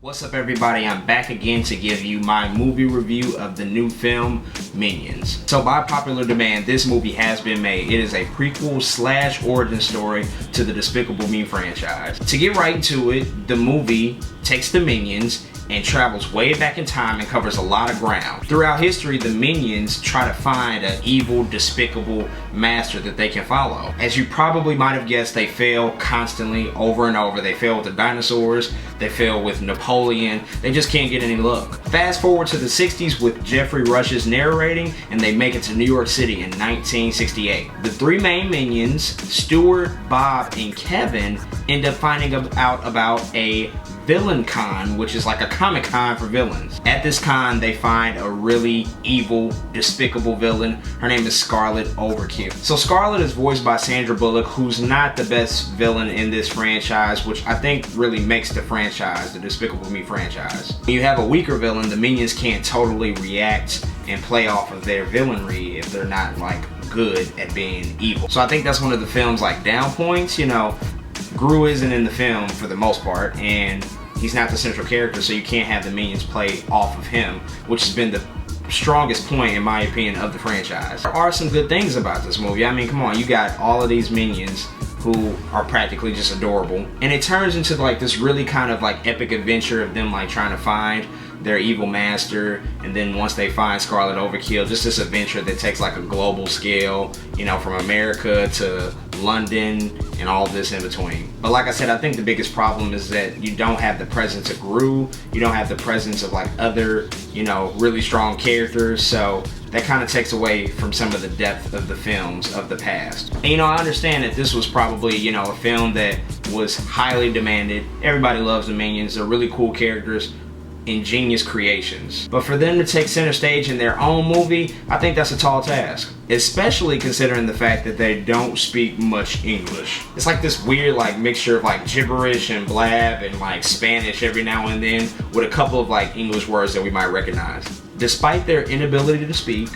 What's up everybody, I'm back again to give you my movie review of the new film, Minions. So by popular demand, this movie has been made. It is a prequel slash origin story to the Despicable Me franchise. To get right into it, the movie takes the Minions and travels way back in time and covers a lot of ground. Throughout history, the Minions try to find an evil, despicable master that they can follow. As you probably might have guessed, they fail constantly, over and over. They fail with the dinosaurs, they fail with Napoleon, they just can't get any luck. Fast forward to the 60s with Jeffrey Rush's narrating, and they make it to New York City in 1968. The three main Minions, Stuart, Bob, and Kevin, end up finding out about a villain con, which is like a comic con for villains. At this con, they find a really evil, despicable villain. Her name is Scarlet Overkill. So Scarlet is voiced by Sandra Bullock, who's not the best villain in this franchise, which I think really makes the franchise, the Despicable Me franchise. When you have a weaker villain, the Minions can't totally react and play off of their villainry if they're not like good at being evil. So I think that's one of the film's like down points. You know, Gru isn't in the film for the most part, and he's not the central character, so you can't have the Minions play off of him, which has been the strongest point, in my opinion, of the franchise. There are some good things about this movie. I mean, come on, you got all of these Minions who are practically just adorable, and it turns into like this really kind of like epic adventure of them like trying to find their evil master, and then once they find Scarlet Overkill, just this adventure that takes like a global scale, you know, from America to London and all this in between. But like I said, I think the biggest problem is that you don't have the presence of Gru, you don't have the presence of like other, you know, really strong characters, so that kind of takes away from some of the depth of the films of the past. And you know, I understand that this was probably, you know, a film that was highly demanded. Everybody loves the Minions, they're really cool characters, ingenious creations. But for them to take center stage in their own movie, I think that's a tall task. Especially considering the fact that they don't speak much English. It's like this weird like mixture of like gibberish and blab and like Spanish every now and then, with a couple of like English words that we might recognize. Despite their inability to speak,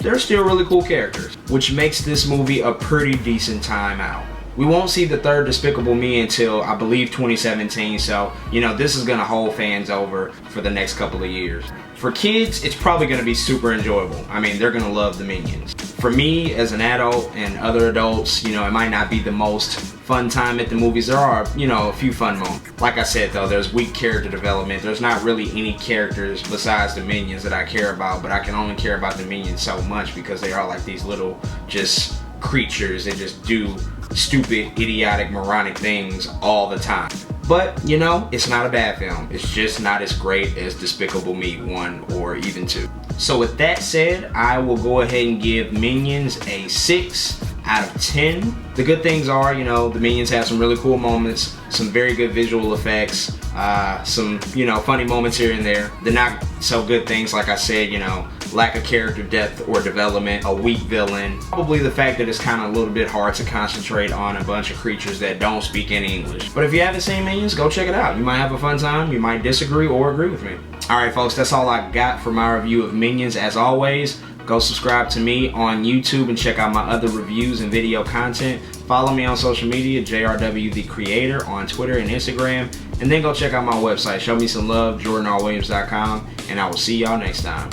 they're still really cool characters, which makes this movie a pretty decent time out. We won't see the third Despicable Me until, I believe, 2017, so, you know, this is gonna hold fans over for the next couple of years. For kids, it's probably gonna be super enjoyable. I mean, they're gonna love the Minions. For me, as an adult and other adults, you know, it might not be the most fun time at the movies. There are, you know, a few fun moments. Like I said though, there's weak character development. There's not really any characters besides the Minions that I care about, but I can only care about the Minions so much because they are like these little just creatures that just do stupid, idiotic, moronic things all the time. But, you know, it's not a bad film. It's just not as great as Despicable Me 1 or even 2. So with that said, I will go ahead and give Minions a 6 out of 10. The good things are, you know, the Minions have some really cool moments, some very good visual effects, some, you know, funny moments here and there. The not so good things, like I said, you know, lack of character depth or development, a weak villain, probably the fact that it's kind of a little bit hard to concentrate on a bunch of creatures that don't speak any English. But if you haven't seen Minions, go check it out. You might have a fun time, you might disagree or agree with me. Alright folks, that's all I got for my review of Minions. As always, go subscribe to me on YouTube and check out my other reviews and video content. Follow me on social media, JRW the Creator on Twitter and Instagram. And then go check out my website, show me some love, JordanRWilliams.com, and I will see y'all next time.